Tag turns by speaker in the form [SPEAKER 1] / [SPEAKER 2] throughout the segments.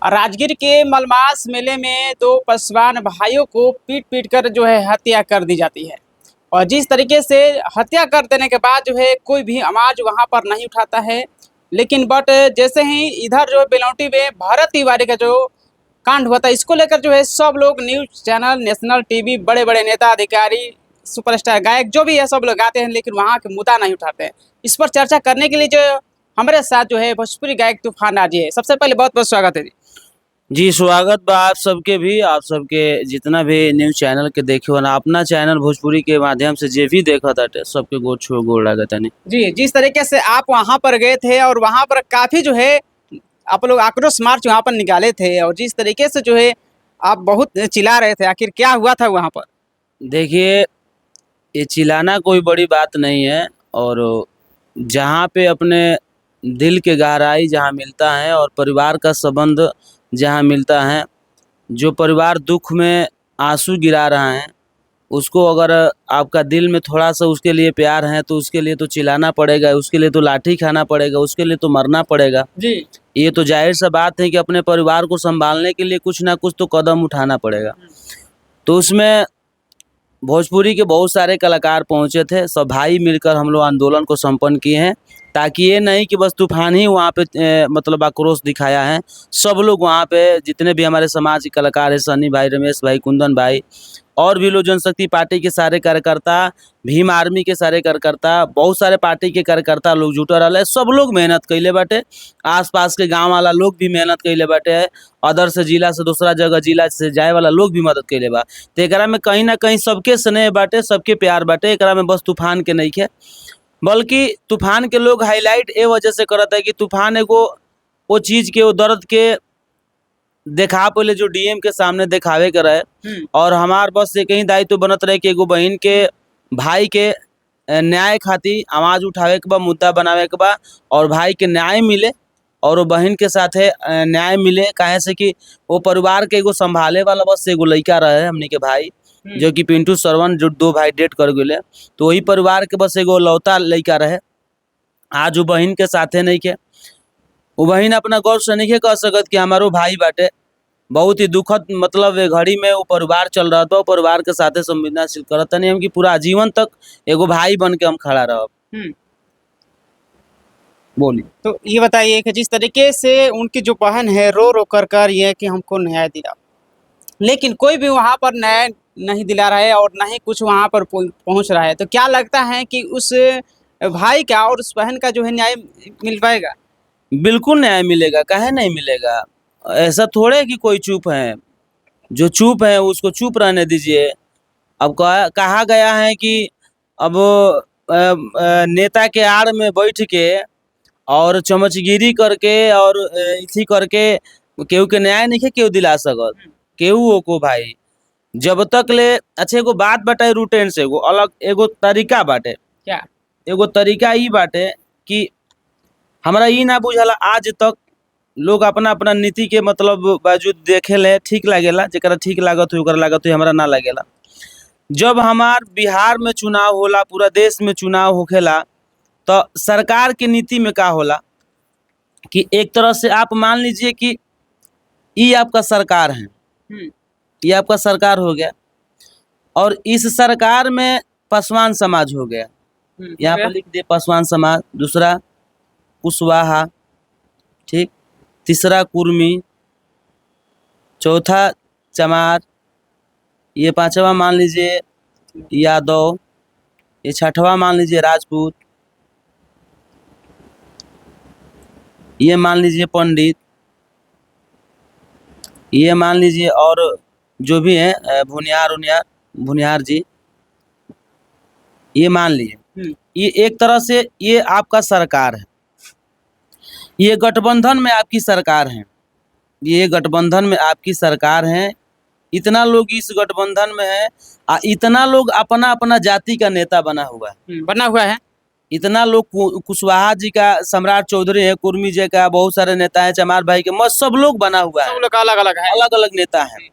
[SPEAKER 1] राजगीर के मलमास मेले में दो पसवान भाइयों को पीट पीट कर जो है हत्या कर दी जाती है। और जिस तरीके से हत्या कर देने के बाद जो है कोई भी आवाज वहां पर नहीं उठाता है। लेकिन बट जैसे ही इधर जो है बेलौटी में भारत तिवारी का जो कांड हुआ था, इसको लेकर जो है सब लोग न्यूज चैनल, नेशनल टीवी, बड़े बड़े नेता अधिकारी, सुपरस्टार गायक जो भी है सब लोग आते हैं, लेकिन वहाँ के मुद्दा नहीं उठाते हैं। इस पर चर्चा करने के लिए जो हमारे साथ जो है भोजपुरी गायक तूफान राजी है। सबसे पहले बहुत बहुत स्वागत है जी।
[SPEAKER 2] जी स्वागत बा आप सबके भी, आप सबके जितना भी न्यूज चैनल के देखे हो ना, अपना चैनल भोजपुरी के माध्यम से जे भी देखा था सबके गोड़ छुए गोड़ लागत है।
[SPEAKER 1] जी, जिस तरीके से आप वहाँ पर गए थे और वहाँ पर काफी जो है आप लोग आक्रोश मार्च वहाँ पर निकाले थे, और जिस तरीके से जो है आप बहुत चिल्ला रहे थे, आखिर क्या हुआ था वहाँ पर?
[SPEAKER 2] देखिए, ये चिल्लाना कोई बड़ी बात नहीं है। और जहाँ पे अपने दिल के गहराई जहाँ मिलता है और परिवार का संबंध जहाँ मिलता है, जो परिवार दुख में आंसू गिरा रहा है, उसको अगर आपका दिल में थोड़ा सा उसके लिए प्यार है तो उसके लिए तो चिल्लाना पड़ेगा, उसके लिए तो लाठी खाना पड़ेगा, उसके लिए तो मरना पड़ेगा।
[SPEAKER 1] जी,
[SPEAKER 2] ये तो जाहिर सा बात है कि अपने परिवार को संभालने के लिए कुछ ना कुछ तो कदम उठाना पड़ेगा। तो उसमें भोजपुरी के बहुत सारे कलाकार पहुंचे थे, सब भाई मिलकर हम लोग आंदोलन को संपन्न किए हैं, ताकि ये नहीं कि बस तूफान ही वहाँ पे मतलब आक्रोश दिखाया है। सब लोग वहाँ पे जितने भी हमारे समाज के कलाकार हैं, सनी भाई, रमेश भाई, कुंदन भाई, और भी लोग, जनशक्ति पार्टी के सारे कार्यकर्ता, भीम आर्मी के सारे कार्यकर्ता, बहुत सारे पार्टी के कार्यकर्ता लोग जुटल रहे। सब लोग मेहनत कैले बाटे, आसपास के गांव वाला लोग भी मेहनत कैले बाटे, अदर से जिला से दूसरा जगह जिला से जाए वाला लोग भी मदद कैले बा। तो एकरा में कहीं ना कहीं सबके स्नेह बाटे, सबके प्यार बाटे। एकरा में बस तूफान के नहीं है, बल्कि तूफान के लोग हाईलाइट ए वजह से करता है कि तूफान एगो वो चीज़ के, वो दर्द के देखा पहले जो डीएम के सामने दिखावे के रहे। और हमार बस एक ही दायित्व बनत रहे कि एगो बहन के भाई के न्याय खातिर आवाज़ उठावे के बा, मुद्दा बनावे के बा, और भाई के न्याय मिले और वो बहन के साथे न्याय मिले। काहे से कि वो परिवार के एगो संभाले वाला बस एगो लड़का रहे हमनी के भाई, जो कि पिंटू सरवन, जो दो भाई डेट कर गए। तो वही परिवार के बस एगो लौता लड़का रहे। आज वो बहन के साथे नहीं के, वो बहन अपना गौर से नहीं कह सकत कि हमारो भाई बाटे। बहुत ही दुखद मतलब ए घड़ी में वो परिवार चल रहा था, वो परिवार के साथे संवेदनशील करत नहीं हम कि पूरा जीवन तक एगो भाई बन के हम खड़ा रहब। बोली
[SPEAKER 1] तो ये बताइए कि जिस तरीके से उनकी जो बहन है रो रो कर ये कि हमको न्याय दिला, लेकिन कोई भी वहाँ पर न्याय नहीं दिला रहा है और ना ही कुछ वहाँ पर पहुँच रहा है, तो क्या लगता है कि उस भाई का और उस बहन का जो है न्याय मिल पाएगा?
[SPEAKER 2] बिल्कुल न्याय मिलेगा, काहे नहीं मिलेगा। ऐसा थोड़े है कि कोई चुप है, जो चुप है उसको चुप रहने दीजिए। अब कहा गया है कि अब नेता के आड़ में बैठ के और चमचगिरी करके और इथी करके केहू के न्याय नहीं है केहू दिला सकत केहू को भाई। जब तक ले अच्छा एगो बात बाटे रूटेन से, एगो अलग एगो तरीका बाटे।
[SPEAKER 1] क्या
[SPEAKER 2] एगो तरीका ई बाटे कि हमरा ई ना बुझाला आज तक लोग अपना अपना नीति के मतलब बावजूद देखे ले ठीक लागेला, जरा ठीक लागत हो ओकरा लागत हो, हमरा ना लागेला। जब हमार बिहार में चुनाव होला, पूरा देश में चुनाव होखेला, तो सरकार के नीति में का होला कि एक तरह से आप मान लीजिए कि ये आपका सरकार है, ये आपका सरकार हो गया, और इस सरकार में पासवान समाज हो गया। यहाँ पर लिख दे पासवान समाज, दूसरा कुशवाहा, ठीक, तीसरा कुर्मी, चौथा चमार, ये पांचवा मान लीजिए यादव, ये छठवा मान लीजिए राजपूत, ये मान लीजिए पंडित, ये मान लीजिए और जो भी है भुनियार जी, ये मान लीजिए। ये एक तरह से ये आपका सरकार है, ये गठबंधन में आपकी सरकार है, ये गठबंधन में आपकी सरकार है। इतना लोग इस गठबंधन में है, इतना लोग अपना अपना जाति का नेता बना हुआ है। इतना लोग कुशवाहा जी का, सम्राट चौधरी है, कुर्मी जी का, बहुत सारे नेता है, चमार भाई के, मत सब लोग बना हुआ है, सब लोग अलग अलग नेता है।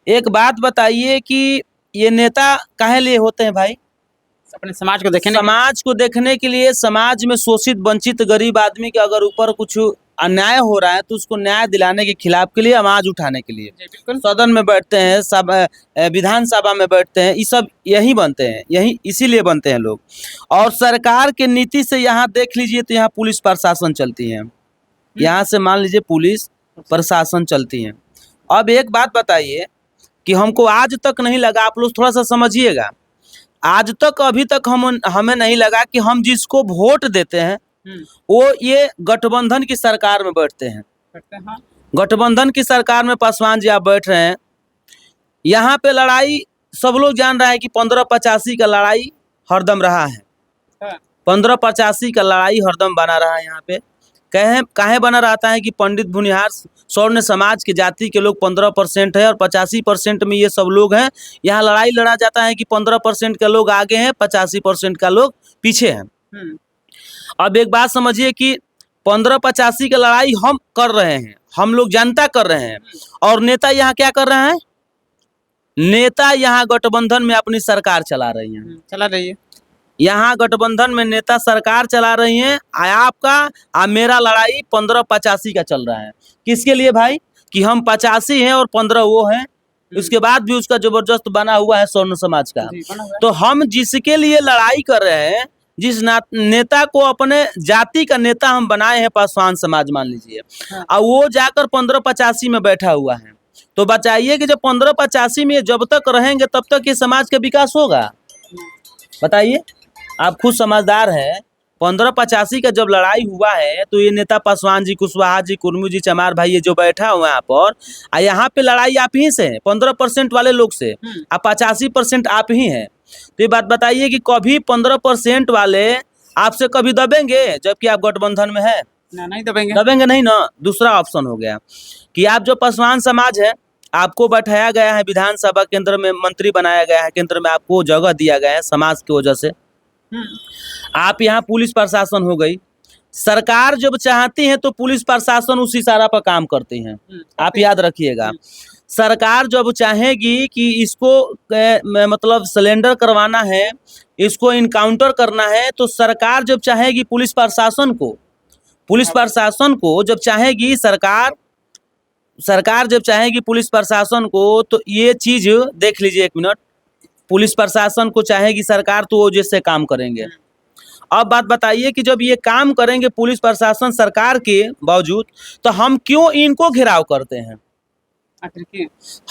[SPEAKER 2] एक बात बताइए कि ये नेता काहे लिए होते हैं भाई?
[SPEAKER 1] अपने समाज को देखने
[SPEAKER 2] के लिए, समाज में शोषित वंचित गरीब आदमी के अगर ऊपर कुछ अन्याय हो रहा है तो उसको न्याय दिलाने के खिलाफ के लिए आवाज उठाने के लिए
[SPEAKER 1] जी बिल्कुल।
[SPEAKER 2] सदन में बैठते हैं, सब विधानसभा में बैठते हैं, ये सब यही बनते हैं, यही इसीलिए बनते हैं लोग। और सरकार के नीति से यहाँ देख लीजिए तो यहाँ पुलिस प्रशासन चलती है, यहाँ से मान लीजिए पुलिस प्रशासन चलती है। अब एक बात बताइए कि हमको आज तक नहीं लगा, आप लोग थोड़ा सा समझिएगा, आज तक अभी तक हमें नहीं लगा कि हम जिसको वोट देते हैं वो ये गठबंधन की सरकार में बैठते हैं।
[SPEAKER 1] हाँ।
[SPEAKER 2] गठबंधन की सरकार में पासवान जी आप बैठ रहे हैं, यहाँ पे लड़ाई सब लोग जान रहा है कि 1585 का लड़ाई हरदम रहा है, 1585 का लड़ाई हरदम बना रहा है। यहाँ पे काहे बना रहता है कि पंडित भुनिहार स्वर्ण समाज के जाति के लोग 15% है और 85% में ये सब लोग हैं। यहाँ लड़ाई लड़ा जाता है कि 15% के लोग आगे हैं, 85% का लोग पीछे हैं। अब एक बात समझिए कि 1585 की लड़ाई हम कर रहे हैं, हम लोग जनता कर रहे हैं, और नेता यहाँ क्या कर रहे हैं? नेता यहाँ गठबंधन में अपनी सरकार चला रही है,
[SPEAKER 1] चला रही है।
[SPEAKER 2] यहाँ गठबंधन में नेता सरकार चला रही है। आपका मेरा लड़ाई 1585 का चल रहा है। किसके लिए भाई? कि हम 85 हैं और 15 वो हैं। उसके बाद भी उसका जबरदस्त बना हुआ है स्वर्ण समाज का। तो हम जिसके लिए लड़ाई कर रहे हैं, जिस नेता को अपने जाति का नेता हम बनाए हैं, पासवान समाज मान लीजिए, और वो जाकर 1585 में बैठा हुआ है, तो बताइए कि जब 1585 में जब तक रहेंगे तब तक ये समाज का विकास होगा? बताइए, आप खुद समझदार हैं। 1585 का जब लड़ाई हुआ है तो ये नेता पासवान जी, कुशवाहा जी, कुर्मू जी, चमार भाई, ये जो बैठा हुआ है यहाँ पर, यहाँ पे लड़ाई आप ही से है, 15% वाले लोग से, अब 85% आप ही हैं। तो ये बात बताइए कि कभी 15% वाले आपसे कभी दबेंगे जबकि आप गठबंधन में है?
[SPEAKER 1] नहीं दबेंगे,
[SPEAKER 2] दबेंगे नहीं ना। दूसरा ऑप्शन हो गया कि आप जो पासवान समाज है, आपको बैठाया गया है विधानसभा केंद्र में, मंत्री बनाया गया है केंद्र में, आपको जगह दिया गया है समाज की वजह से, आप यहाँ पुलिस प्रशासन हो गई। सरकार जब चाहती है तो पुलिस प्रशासन उस इशारा पर काम करती है, आप याद रखिएगा। सरकार जब चाहेगी कि इसको मतलब सिलेंडर करवाना है, इसको इनकाउंटर करना है, तो सरकार जब चाहेगी पुलिस प्रशासन को जब चाहेगी सरकार जब चाहेगी पुलिस प्रशासन को, तो ये चीज देख लीजिए, एक मिनट, पुलिस प्रशासन को चाहेगी सरकार तो वो जैसे काम करेंगे। अब बात बताइए कि जब ये काम करेंगे पुलिस प्रशासन सरकार के बावजूद, तो हम क्यों इनको घेराव करते हैं?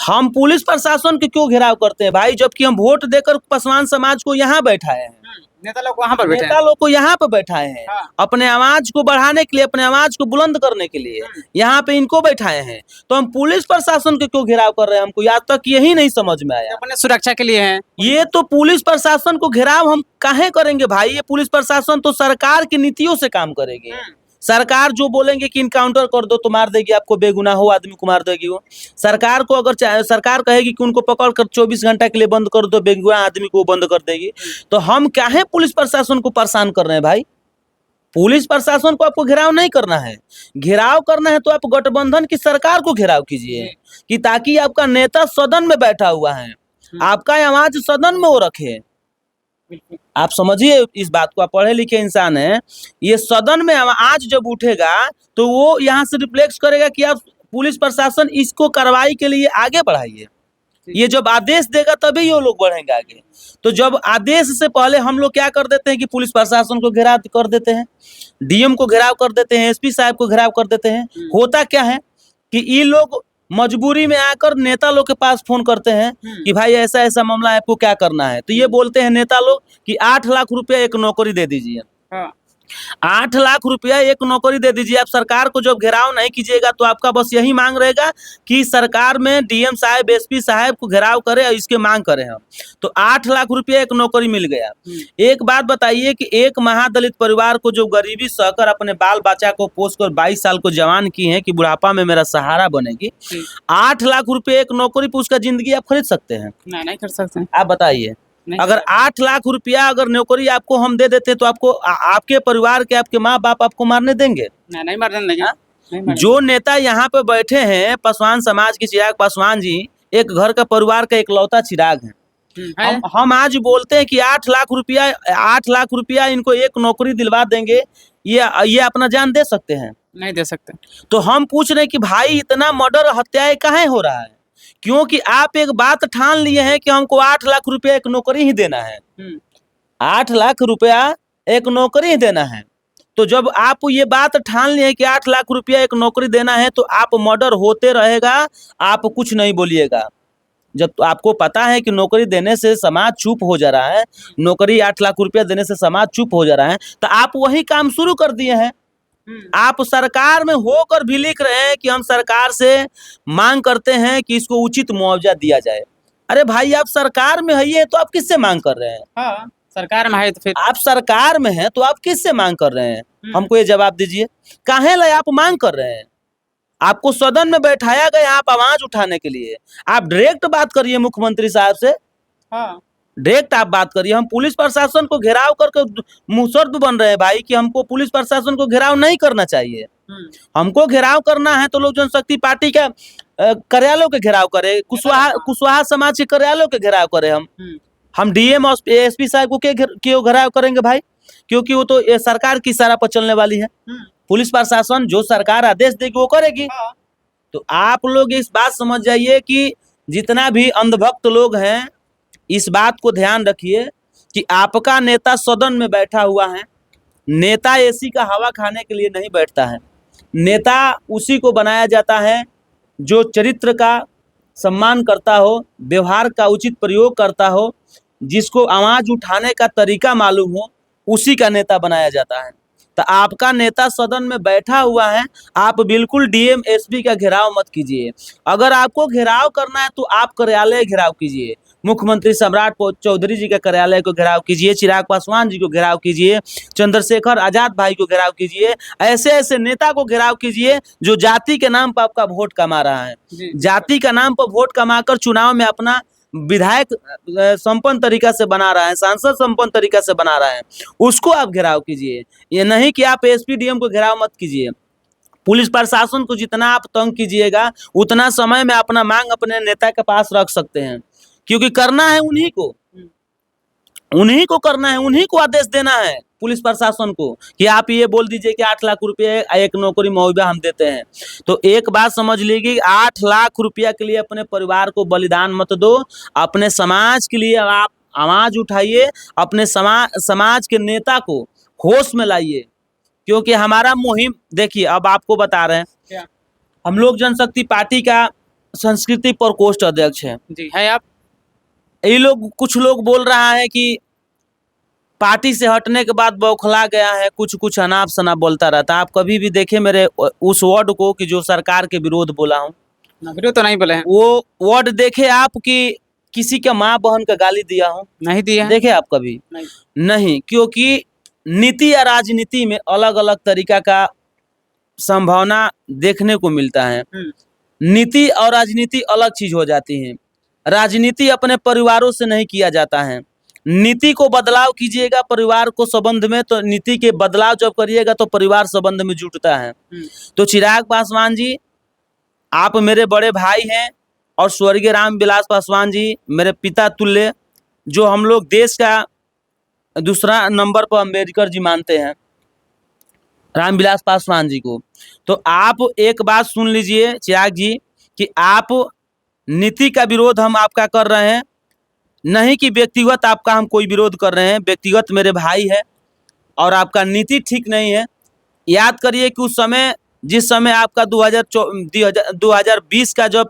[SPEAKER 2] हम पुलिस प्रशासन के क्यों घेराव करते हैं भाई, जबकि हम वोट देकर पासवान समाज को यहाँ बैठाए हैं,
[SPEAKER 1] नेता लोग वहाँ पर बैठे हैं,
[SPEAKER 2] नेता लोग को यहाँ पे बैठाए हैं। अपने आवाज को बढ़ाने के लिए, अपने आवाज को बुलंद करने के लिए यहाँ पे इनको बैठाए हैं। तो हम पुलिस प्रशासन के क्यों घेराव कर रहे हैं? हमको आज तक यही नहीं समझ में आया।
[SPEAKER 1] अपने सुरक्षा के लिए है
[SPEAKER 2] ये तो पुलिस प्रशासन को घेराव हम काहे करेंगे भाई? ये पुलिस प्रशासन तो सरकार की नीतियों से काम करेगी। सरकार जो बोलेंगे कि इनकाउंटर कर दो तो मार देगी, आपको बेगुनाह हो आदमी को मार देगी वो। सरकार को अगर सरकार कहेगी कि उनको पकड़ कर 24 घंटा के लिए बंद कर दो, बेगुनाह आदमी को बंद कर देगी। तो हम काहे पुलिस प्रशासन को परेशान कर रहे हैं भाई? पुलिस प्रशासन को आपको घेराव नहीं करना है। घेराव करना है तो आप गठबंधन की सरकार को घेराव कीजिए, कि ताकि आपका नेता सदन में बैठा हुआ है, आपका आवाज सदन में वो रखे। आप समझिए इस बात को, आप पढ़े लिखे इंसान हैं। ये सदन में आज जब उठेगा तो वो यहाँ से रिफ्लेक्ट करेगा कि आप पुलिस प्रशासन इसको कार्रवाई के लिए आगे बढ़ाइए। ये जब आदेश देगा तभी ये लोग बढ़ेंगे आगे। तो जब आदेश से पहले हम लोग क्या कर देते हैं कि पुलिस प्रशासन को घेराव कर देते हैं, डीएम को घेराव कर देते हैं, एसपी साहब को घेराव कर देते हैं। होता क्या है कि ये लोग मजबूरी में आकर नेता लोग के पास फोन करते हैं कि भाई ऐसा ऐसा मामला है, आपको क्या करना है? तो ये बोलते हैं नेता लोग कि 8 लाख रुपया एक नौकरी दे दीजिए। 8 लाख रुपया एक नौकरी दे दीजिए। आप सरकार को जब घेराव नहीं कीजिएगा तो आपका बस यही मांग रहेगा कि सरकार में डीएम साहब, एसपी साहब को घेराव करे और इसके मांग करें हम। तो 8 लाख रुपया एक नौकरी मिल गया। एक बात बताइए कि एक महादलित परिवार को जो गरीबी सहकर अपने बाल बच्चा को पोस कर 22 साल को जवान की है कि बुढ़ापा में मेरा सहारा बनेगी, 8 लाख रुपये एक नौकरी पर उसका जिंदगी आप खरीद सकते हैं?
[SPEAKER 1] नहीं कर सकते।
[SPEAKER 2] आप बताइए, अगर 8 लाख रुपया अगर नौकरी आपको हम दे देते तो आपको आपके परिवार के, आपके माँ बाप आपको मारने देंगे? नहीं मारने देंगे। जो नेता यहाँ पे बैठे हैं पासवान समाज के, चिराग पासवान जी एक घर का परिवार का इकलौता चिराग है। हम आज बोलते हैं कि 8 लाख रुपया इनको एक नौकरी दिलवा देंगे, ये अपना जान दे सकते हैं?
[SPEAKER 1] नहीं दे सकते।
[SPEAKER 2] तो हम पूछ रहे हैं कि भाई इतना मर्डर हत्याएं काहे हो रहा है? क्योंकि आप एक बात ठान लिए हैं कि हमको 8 लाख रुपया एक नौकरी ही देना है। 8 लाख रुपया एक नौकरी ही देना है। तो जब आप ये बात ठान लिए कि 8 लाख रुपया एक नौकरी देना है, तो आप मर्डर होते रहेगा, आप कुछ नहीं बोलिएगा। जब तो आपको पता है कि नौकरी देने से समाज चुप हो जा रहा है, नौकरी 8 लाख रुपया देने से समाज चुप हो जा रहा है, तो आप वही काम शुरू कर दिए हैं। आप सरकार में होकर भी लिख रहे हैं कि हम सरकार से मांग करते हैं कि इसको उचित मुआवजा दिया जाए। अरे भाई, आप सरकार में है तो आप किससे मांग कर रहे हैं?
[SPEAKER 1] हाँ, सरकार में है तो फिर
[SPEAKER 2] आप सरकार में हैं तो आप किससे मांग कर रहे हैं? हमको ये जवाब दीजिए, काहे लिए आप मांग कर रहे हैं? आपको सदन में बैठाया गया आप आवाज उठाने के लिए। आप डायरेक्ट बात करिए मुख्यमंत्री साहब से,
[SPEAKER 1] हाँ,
[SPEAKER 2] डायरेक्ट आप बात करिए। हम पुलिस प्रशासन को घेराव करके मुसर्द बन रहे हैं भाई कि हमको पुलिस प्रशासन को घेराव नहीं करना चाहिए। हमको घेराव करना है तो लोक जनशक्ति पार्टी का कार्यालयों के घेराव करे, कुशवाहा समाज के कार्यालयों के घेराव करे। हम डीएम और एसपी साहब को क्यों घेराव करेंगे भाई? क्योंकि वो तो ये सरकार की इशारा पर चलने वाली है। पुलिस प्रशासन जो सरकार आदेश देगी वो करेगी। तो आप लोग इस बात समझ जाइए कि जितना भी अंधभक्त लोग हैं, इस बात को ध्यान रखिए कि आपका नेता सदन में बैठा हुआ है। नेता एसी का हवा खाने के लिए नहीं बैठता है। नेता उसी को बनाया जाता है जो चरित्र का सम्मान करता हो, व्यवहार का उचित प्रयोग करता हो, जिसको आवाज उठाने का तरीका मालूम हो, उसी का नेता बनाया जाता है। तो आपका नेता सदन में बैठा हुआ है, आप बिल्कुल डीएम एसपी का घेराव मत कीजिए। अगर आपको घेराव करना है तो आप कार्यालय घेराव कीजिए। मुख्यमंत्री सम्राट चौधरी जी का कार्यालय को घेराव कीजिए, चिराग पासवान जी को घेराव कीजिए, चंद्रशेखर आजाद भाई को घेराव कीजिए। ऐसे ऐसे नेता को घेराव कीजिए जो जाति के नाम पर आपका वोट कमा रहा है, जाति का नाम पर वोट कमाकर चुनाव में अपना विधायक संपन्न तरीका से बना रहा है, सांसद संपन्न तरीका से बना रहा है, उसको आप घेराव कीजिए। ये नहीं कि आप एसपी डीएम को घेराव मत कीजिए। पुलिस प्रशासन को जितना आप तंग कीजिएगा, उतना समय में अपना मांग अपने नेता के पास रख सकते हैं, क्योंकि करना है उन्हीं को, उन्हीं को करना है, उन्हीं को आदेश देना है पुलिस प्रशासन को कि आप ये बोल दीजिए कि 8 लाख रुपये एक नौकरी मुआवजा हम देते हैं। तो एक बात समझ लीजिए, 8 लाख रुपया के लिए अपने परिवार को बलिदान मत दो। अपने समाज के लिए आप आवाज उठाइए, अपने समाज के नेता को होश में लाइए। क्योंकि हमारा मुहिम देखिए, अब आपको बता रहे हैं
[SPEAKER 1] क्या?
[SPEAKER 2] हम लोग जनशक्ति पार्टी का संस्कृति प्रकोष्ठ अध्यक्ष है
[SPEAKER 1] जी है आप।
[SPEAKER 2] ये लोग, कुछ लोग बोल रहा है कि पार्टी से हटने के बाद बौखला गया है, कुछ कुछ अनाप शनाप बोलता रहता है। आप कभी भी देखे मेरे उस वर्ड को कि जो सरकार के विरोध बोला हूँ,
[SPEAKER 1] विरोध तो नहीं बोले हैं।
[SPEAKER 2] वो वर्ड देखे आप कि किसी के माँ बहन का गाली दिया हूँ?
[SPEAKER 1] नहीं दिया।
[SPEAKER 2] देखे आप कभी? नहीं, क्योंकि नीति या राजनीति में अलग अलग तरीका का संभावना देखने को मिलता है। नीति और राजनीति अलग चीज हो जाती है। राजनीति अपने परिवारों से नहीं किया जाता है। नीति को बदलाव कीजिएगा परिवार को संबंध में, तो नीति के बदलाव जब करिएगा तो परिवार संबंध में जुटता है। तो चिराग पासवान जी, आप मेरे बड़े भाई हैं, और स्वर्गीय रामविलास पासवान जी मेरे पिता तुल्य, जो हम लोग देश का दूसरा नंबर पर अम्बेडकर जी मानते हैं, रामविलास पासवान जी को। तो आप एक बात सुन लीजिए चिराग जी, कि आप नीति का विरोध हम आपका कर रहे हैं, नहीं कि व्यक्तिगत आपका हम कोई विरोध कर रहे हैं। व्यक्तिगत मेरे भाई है और आपका नीति ठीक नहीं है। याद करिए कि उस समय, जिस समय आपका 2020 का जब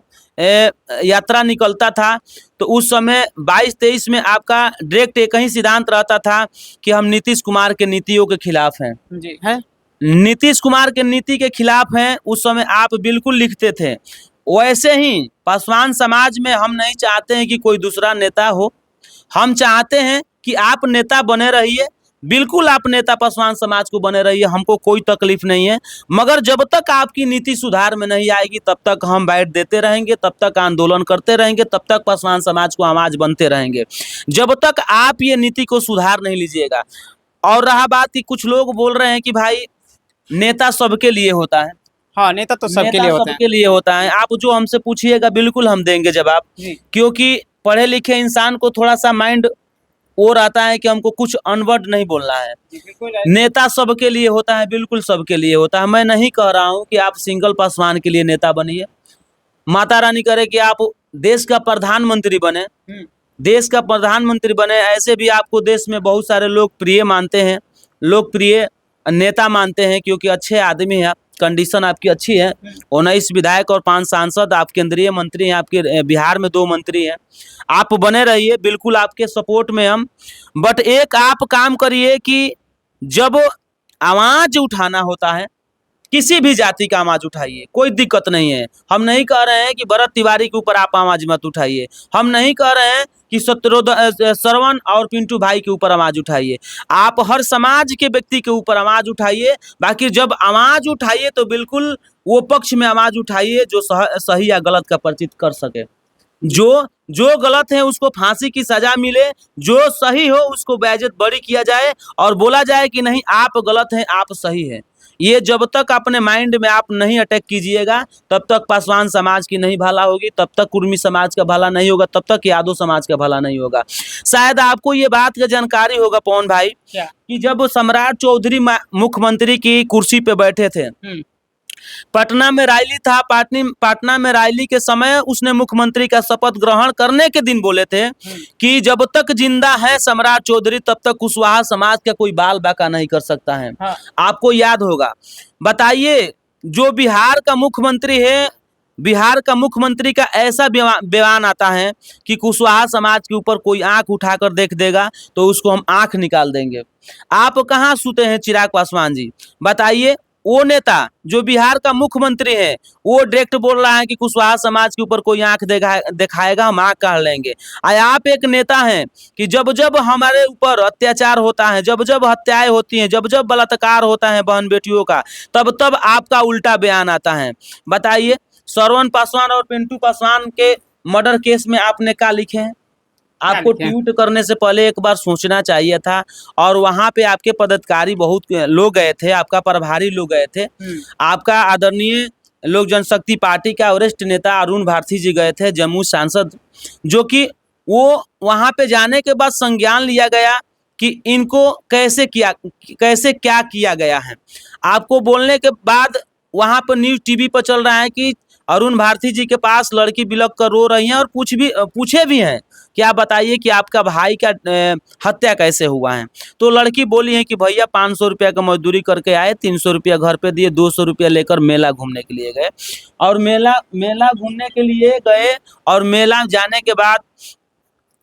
[SPEAKER 2] यात्रा निकलता था, तो उस समय 22-23 में आपका डायरेक्ट एक ही सिद्धांत रहता था कि हम नीतीश कुमार के नीतियों के खिलाफ हैं।
[SPEAKER 1] जी है।
[SPEAKER 2] नीतीश कुमार के नीति के खिलाफ हैं, उस समय आप बिल्कुल लिखते थे। वैसे ही पासवान समाज में हम नहीं चाहते हैं कि कोई दूसरा नेता हो, हम चाहते हैं कि आप नेता बने रहिए। बिल्कुल आप नेता पासवान समाज को बने रहिए, हमको कोई तकलीफ नहीं है। मगर जब तक आपकी नीति सुधार में नहीं आएगी, तब तक हम बैठ देते रहेंगे, तब तक आंदोलन करते रहेंगे, तब तक पासवान समाज को आवाज बनते रहेंगे, जब तक आप ये नीति को सुधार नहीं लीजिएगा। और रहा बात कि कुछ लोग बोल रहे हैं कि भाई नेता सबके लिए होता है।
[SPEAKER 1] हाँ, नेता तो सबके लिए होता है।
[SPEAKER 2] सबके लिए होता है। आप जो हमसे पूछिएगा बिल्कुल हम देंगे जवाब, क्योंकि पढ़े लिखे इंसान को थोड़ा सा माइंड वो रहता है कि हमको कुछ अनवर्ड नहीं बोलना है।
[SPEAKER 1] जी, बिल्कुल
[SPEAKER 2] नेता सबके लिए होता है, बिल्कुल सबके लिए होता है। मैं नहीं कह रहा हूँ कि आप सिंगल पासवान के लिए नेता बनिए, माता रानी करे कि आप देश का प्रधानमंत्री बने, देश का प्रधानमंत्री बने। ऐसे भी आपको देश में बहुत सारे लोग प्रिय मानते हैं, लोकप्रिय नेता मानते हैं, क्योंकि अच्छे आदमी हैं आप, कंडीशन आपकी अच्छी है। 19 विधायक और 5 सांसद, आप केंद्रीय मंत्री हैं, आपके बिहार में 2 मंत्री हैं। आप बने रहिए, बिल्कुल आपके सपोर्ट में हम। बट एक आप काम करिए कि जब आवाज उठाना होता है, किसी भी जाति का आवाज उठाइए, कोई दिक्कत नहीं है। हम नहीं कह रहे हैं कि भरत तिवारी के ऊपर आप आवाज मत उठाइए, हम नहीं कह रहे हैं कि श्रवण और पिंटू भाई के ऊपर आवाज उठाइए। आप हर समाज के व्यक्ति के ऊपर आवाज उठाइए। बाकी जब आवाज उठाइए तो बिल्कुल वो पक्ष में आवाज उठाइए जो सही या गलत का परिचित कर सके। जो गलत है उसको फांसी की सजा मिले, जो सही हो उसको बेइज्जत बरी किया जाए और बोला जाए कि नहीं आप गलत हैं, आप सही है। ये जब तक अपने माइंड में आप नहीं अटैक कीजिएगा, तब तक पासवान समाज की नहीं भला होगी, तब तक कुर्मी समाज का भला नहीं होगा, तब तक यादव समाज का भला नहीं होगा। शायद आपको ये बात का जानकारी होगा पवन भाई,
[SPEAKER 1] क्या?
[SPEAKER 2] कि जब सम्राट चौधरी मुख्यमंत्री की कुर्सी पे बैठे थे, पटना में रैली था, पटना में रैली के समय उसने मुख्यमंत्री का शपथ ग्रहण करने के दिन बोले थे कि जब तक जिंदा है सम्राट चौधरी, तब तक कुशवाहा समाज का कोई बाल बाका नहीं कर सकता है।
[SPEAKER 1] हाँ।
[SPEAKER 2] आपको याद होगा। बताइए, जो बिहार का मुख्यमंत्री है, बिहार का मुख्यमंत्री का ऐसा बयान आता है कि कुशवाहा समाज के ऊपर कोई आंख उठाकर देख देगा तो उसको हम आंख निकाल देंगे। आप कहाँ सूते हैं चिराग पासवान जी? बताइए, वो नेता जो बिहार का मुख्यमंत्री है, वो डायरेक्ट बोल रहा है कि कुशवाहा समाज के ऊपर कोई आंख दिखाएगा हम आंख काट लेंगे। आप एक नेता हैं कि जब जब हमारे ऊपर अत्याचार होता है, जब जब हत्याएं होती हैं, जब जब बलात्कार होता है बहन बेटियों का, तब तब आपका उल्टा बयान आता है। बताइए, श्रवण पासवान और पिंटू पासवान के मर्डर केस में आपने क्या लिखे हैं? आपको ट्वीट करने से पहले एक बार सोचना चाहिए था। और वहां पे आपके पदाधिकारी बहुत लोग गए थे, आपका प्रभारी लोग गए थे, आपका आदरणीय लोक जनशक्ति पार्टी का वरिष्ठ नेता अरुण भारती जी गए थे, जम्मू सांसद, जो कि वो वहां पे जाने के बाद संज्ञान लिया गया कि इनको कैसे क्या किया गया है। आपको बोलने के बाद वहां पर न्यूज टीवी पर चल रहा है कि अरुण भारती जी के पास लड़की बिलख कर रो रही हैं और पूछे भी हैं कि आप बताइए कि आपका भाई का हत्या कैसे हुआ है। तो लड़की बोली है कि भैया 500 रुपया का मजदूरी करके आए, 300 रुपया घर पे दिए, 200 रुपया लेकर मेला घूमने के लिए गए। और मेला घूमने के लिए गए और मेला जाने के बाद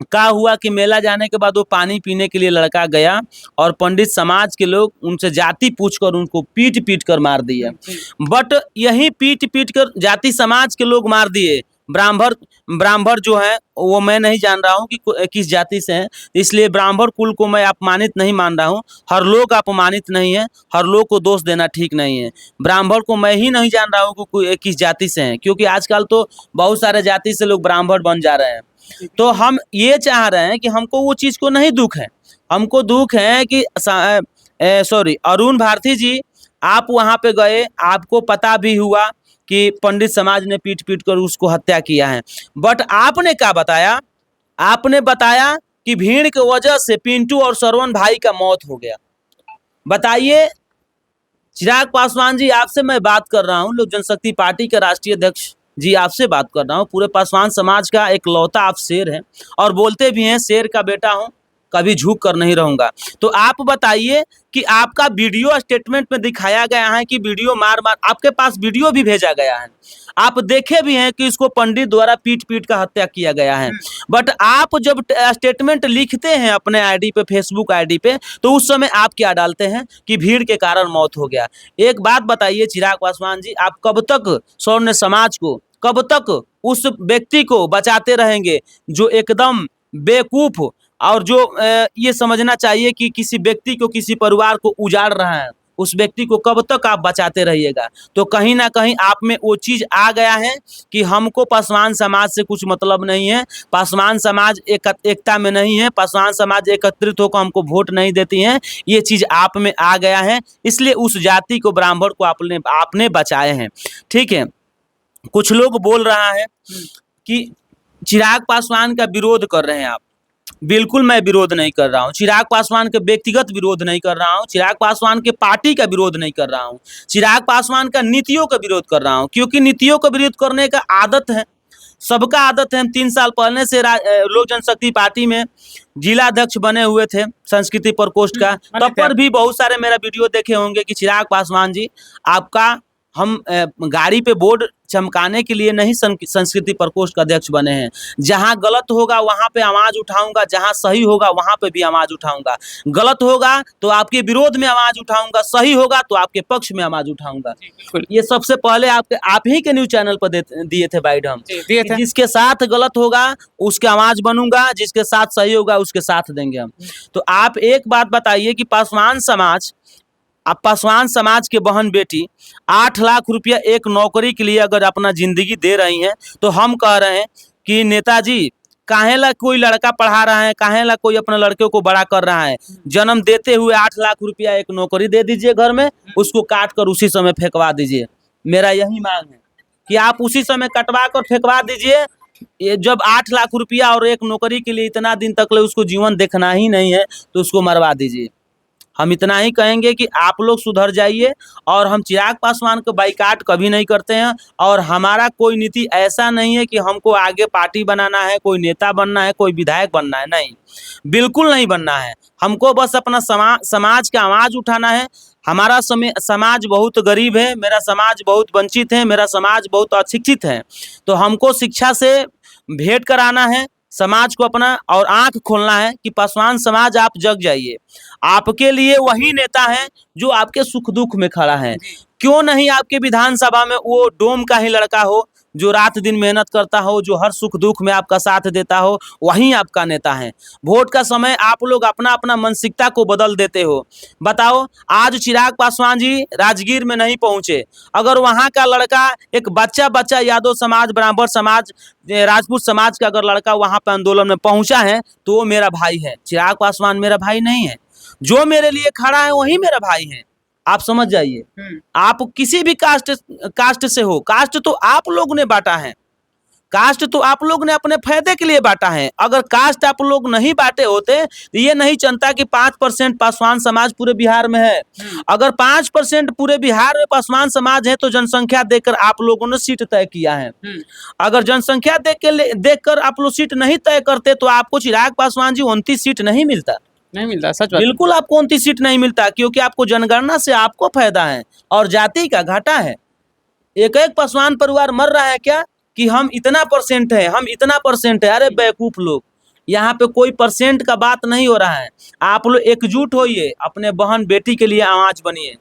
[SPEAKER 2] क्या हुआ कि मेला जाने के बाद वो पानी पीने के लिए लड़का गया और पंडित समाज के लोग उनसे जाति पूछकर उनको पीट कर दिए। बट यही पीट कर जाति समाज के लोग मार दिए। ब्राह्मण जो है वो मैं नहीं जान रहा हूँ कि किस जाति से हैं, इसलिए ब्राह्मण कुल को मैं अपमानित नहीं मान रहा हूँ। हर लोग अपमानित नहीं है, हर लोग को दोष देना ठीक नहीं है। ब्राह्मण को मैं ही नहीं जान रहा हूँ कि किस जाति से हैं, क्योंकि आजकल तो बहुत सारे जाति से लोग ब्राह्मण बन जा रहे हैं। तो हम ये चाह रहे हैं कि हमको वो चीज़ को नहीं दुख है, हमको दुख है कि अरुण भारती जी, आप वहाँ पे गए, आपको पता भी हुआ कि पंडित समाज ने पीट कर उसको हत्या किया है। बट आपने क्या बताया? आपने बताया कि भीड़ की वजह से पिंटू और श्रवण भाई का मौत हो गया। बताइए चिराग पासवान जी, आपसे मैं बात कर रहा हूँ, लोक जनशक्ति पार्टी के राष्ट्रीय अध्यक्ष जी, आपसे बात कर रहा हूँ। पूरे पासवान समाज का एक लौता आप शेर हैं और बोलते भी हैं शेर का बेटा हूँ, कभी झुक कर नहीं रहूंगा। तो आप बताइए कि आपका वीडियो स्टेटमेंट में दिखाया गया है कि वीडियो मार आपके पास वीडियो भी भेजा गया है, आप देखे भी हैं कि इसको पंडित द्वारा पीट का हत्या किया गया है। बट आप जब स्टेटमेंट लिखते हैं अपने आईडी पे, फेसबुक आईडी पे, तो उस समय आप क्या डालते हैं कि भीड़ के कारण मौत हो गया। एक बात बताइए चिराग पासवान जी, आप कब तक सौर्य समाज को, कब तक उस व्यक्ति को बचाते रहेंगे जो एकदम बेवकूफ और जो ये समझना चाहिए कि किसी व्यक्ति को, किसी परिवार को उजाड़ रहा है, उस व्यक्ति को कब तक आप बचाते रहिएगा। तो कहीं ना कहीं आप में वो चीज़ आ गया है कि हमको पासवान समाज से कुछ मतलब नहीं है, पासवान समाज एकता में नहीं है, पासवान समाज एकत्रित होकर हमको वोट नहीं देती हैं, ये चीज़ आप में आ गया है, इसलिए उस जाति को, ब्राह्मण को आपने बचाए हैं। ठीक है, कुछ लोग बोल रहा है कि चिराग पासवान का विरोध कर रहे हैं आप। बिल्कुल मैं विरोध नहीं कर रहा हूँ, चिराग पासवान के व्यक्तिगत विरोध नहीं कर रहा हूँ, चिराग पासवान के पार्टी का विरोध नहीं कर रहा हूँ, चिराग पासवान का नीतियों का विरोध कर रहा हूँ, क्योंकि नीतियों का विरोध करने का आदत है, सबका आदत है। हम 3 साल पहले से लोक जनशक्ति पार्टी में जिला अध्यक्ष बने हुए थे संस्कृति प्रकोष्ठ का, तब पर भी बहुत सारे मेरा वीडियो देखे होंगे कि चिराग पासवान जी आपका हम गाड़ी पे बोर्ड चमकाने के लिए नहीं संस्कृति प्रकोष्ठ का अध्यक्ष बने हैं। जहां गलत होगा वहां पे आवाज उठाऊंगा, जहां सही होगा वहां पे भी आवाज उठाऊंगा। गलत होगा तो आपके विरोध में आवाज उठाऊंगा, सही होगा तो आपके पक्ष में आवाज उठाऊंगा। ये सबसे पहले आप ही के न्यूज चैनल पर दिए थे बाइट हम, जिसके साथ गलत होगा उसके आवाज बनूंगा, जिसके साथ सही होगा उसके साथ देंगे हम। तो आप एक बात बताइए कि पासवान समाज के बहन बेटी 8 लाख रुपया एक नौकरी के लिए अगर अपना जिंदगी दे रही हैं, तो हम कह रहे हैं कि नेताजी काहेला कोई लड़का पढ़ा रहा है, काहेला कोई अपने लड़के को बड़ा कर रहा है। जन्म देते हुए 8 लाख रुपया एक नौकरी दे दीजिए घर में, उसको काट कर उसी समय फेंकवा दीजिए। मेरा यही मांग है कि आप उसी समय कटवा कर फेंकवा दीजिए। ये जब 8 लाख रुपया और एक नौकरी के लिए इतना दिन तक ले उसको जीवन देखना ही नहीं है, तो उसको मरवा दीजिए। हम इतना ही कहेंगे कि आप लोग सुधर जाइए, और हम चिराग पासवान को बाइकाट कभी नहीं करते हैं, और हमारा कोई नीति ऐसा नहीं है कि हमको आगे पार्टी बनाना है, कोई नेता बनना है, कोई विधायक बनना है, नहीं, बिल्कुल नहीं बनना है। हमको बस अपना समाज का आवाज़ उठाना है। हमारा समाज बहुत गरीब है, मेरा समाज बहुत वंचित है, मेरा समाज बहुत अशिक्षित है। तो हमको शिक्षा से भेंट कराना है समाज को अपना, और आंख खोलना है कि पासवान समाज आप जग जाइए। आपके लिए वही नेता है जो आपके सुख दुख में खड़ा है। क्यों नहीं आपके विधानसभा में वो डोम का ही लड़का हो जो रात दिन मेहनत करता हो, जो हर सुख दुख में आपका साथ देता हो, वही आपका नेता है। वोट का समय आप लोग अपना अपना मानसिकता को बदल देते हो। बताओ, आज चिराग पासवान जी राजगीर में नहीं पहुंचे, अगर वहां का लड़का एक बच्चा यादव समाज, ब्राह्मण समाज, राजपूत समाज का अगर लड़का वहां पर आंदोलन में पहुंचा है, तो वो मेरा भाई है। चिराग पासवान मेरा भाई नहीं है, जो मेरे लिए खड़ा है वही मेरा भाई है। आप समझ जाइए। आप किसी भी कास्ट से हो, कास्ट तो आप लोग ने बांटा है, कास्ट तो आप लोग ने अपने फायदे के लिए बांटा है। अगर कास्ट आप लोग नहीं बांटे होते तो ये नहीं जनता कि 5% पासवान समाज पूरे बिहार में है। अगर 5% पूरे बिहार में पासवान समाज है तो जनसंख्या देखकर आप लोगों ने सीट तय किया है। अगर जनसंख्या देखकर आप लोग सीट नहीं तय करते तो आपको चिराग पासवान जी 29 सीट नहीं मिलता,
[SPEAKER 1] सच बात।
[SPEAKER 2] बिल्कुल आपको 29 सीट नहीं मिलता, क्योंकि आपको जनगणना से आपको फायदा है और जाति का घाटा है। एक पासवान परिवार मर रहा है क्या कि हम इतना परसेंट है, हम इतना परसेंट है। अरे बेवकूफ लोग, यहाँ पे कोई परसेंट का बात नहीं हो रहा है। आप लोग एकजुट होइए, अपने बहन बेटी के लिए आवाज बनिए,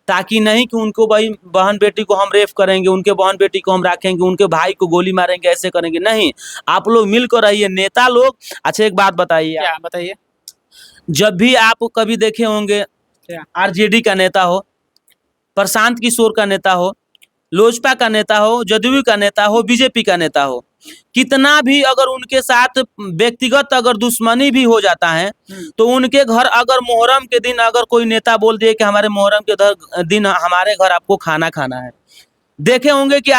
[SPEAKER 2] ताकि नहीं कि उनको बहन बेटी को हम रेप करेंगे, उनके बहन बेटी को हम रखेंगे, उनके भाई को गोली मारेंगे, ऐसे करेंगे नहीं। आप लोग मिलकर रहिए, नेता लोग। अच्छा एक बात बताइए, जब भी आप कभी देखे होंगे आरजेडी का नेता हो, प्रशांत किशोर का नेता हो, लोजपा का नेता हो, जदयू का नेता हो, बीजेपी का नेता हो, कितना भी अगर उनके साथ व्यक्तिगत अगर दुश्मनी भी हो जाता है, तो उनके घर अगर मुहर्रम के दिन अगर कोई नेता बोल दिए कि हमारे मुहर्रम के दिन हमारे घर आपको खाना खाना है, देखे होंगे कि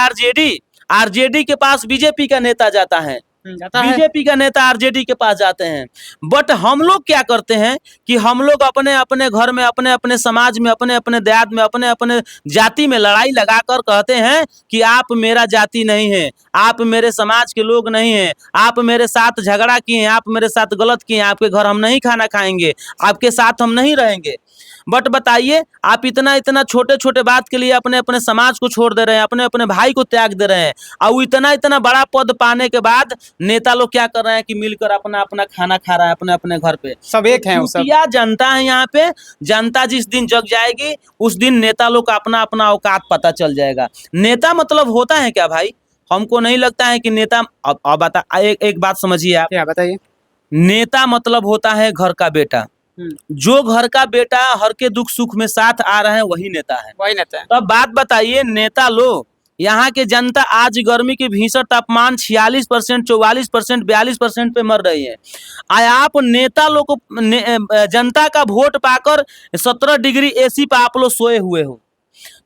[SPEAKER 2] आरजेडी के पास बीजेपी का नेता जाता है, बीजेपी का नेता आरजेडी के पास जाते हैं। बट हम लोग क्या करते हैं कि हम लोग अपने अपने घर में, अपने अपने समाज में, अपने अपने देहात में, अपने अपने जाति में लड़ाई लगाकर कहते हैं कि आप मेरा जाति नहीं है, आप मेरे समाज के लोग नहीं हैं, आप मेरे साथ झगड़ा किए हैं, आप मेरे साथ गलत किए हैं, आपके घर हम नहीं खाना खाएंगे, आपके साथ हम नहीं रहेंगे। बट बताइए, आप इतना छोटे छोटे बात के लिए अपने अपने समाज को छोड़ दे रहे हैं, अपने अपने भाई को त्याग दे रहे हैं, और इतना बड़ा पद पाने के बाद नेता लोग क्या कर रहे हैं कि मिलकर अपना अपना खाना खा रहा है अपने अपने घर पे।
[SPEAKER 1] सब एक है,
[SPEAKER 2] क्या जनता है यहाँ पे। जनता जिस दिन जग जाएगी उस दिन नेता लोग का अपना अपना औकात पता चल जाएगा। नेता मतलब होता है क्या भाई? हमको नहीं लगता है कि नेता, अब बता, एक बात समझिए आप।
[SPEAKER 1] क्या बताइए?
[SPEAKER 2] नेता मतलब होता है घर का बेटा। जो घर का बेटा हर के दुख सुख में साथ आ रहा है वही नेता है,
[SPEAKER 1] वही नेता है।
[SPEAKER 2] तो अब बात बताइए, नेता लोग, यहाँ के जनता आज गर्मी के भीषण तापमान 46%, 44%, 42% पे मर रही है। आप नेता लोग को जनता का वोट पाकर 17 डिग्री AC पे आप लोग सोए हुए हो।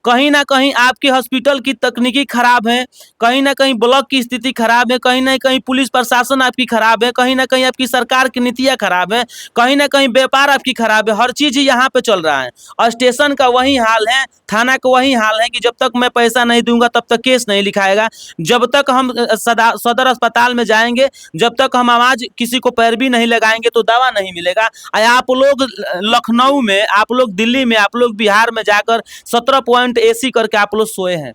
[SPEAKER 2] कहीं ना कहीं आपके हॉस्पिटल की तकनीकी खराब है, कहीं ना कहीं ब्लॉक की स्थिति खराब है, कहीं ना कहीं पुलिस प्रशासन आपकी खराब है, कहीं ना कहीं आपकी सरकार की नीतियाँ खराब है, कहीं ना कहीं व्यापार आपकी खराब है। हर चीज़ यहाँ पे चल रहा है और स्टेशन का वही हाल है, थाना का वही हाल है कि जब तक मैं पैसा नहीं दूंगा तब तक केस नहीं लिखाएगा, जब तक हम सदर अस्पताल में जाएंगे, जब तक हम आवाज किसी को पैरवी नहीं लगाएंगे तो दवा नहीं मिलेगा। आप लोग लखनऊ में, आप लोग दिल्ली में, आप लोग बिहार में जाकर 17 पॉइंट AC करके आप लोग सोए हैं।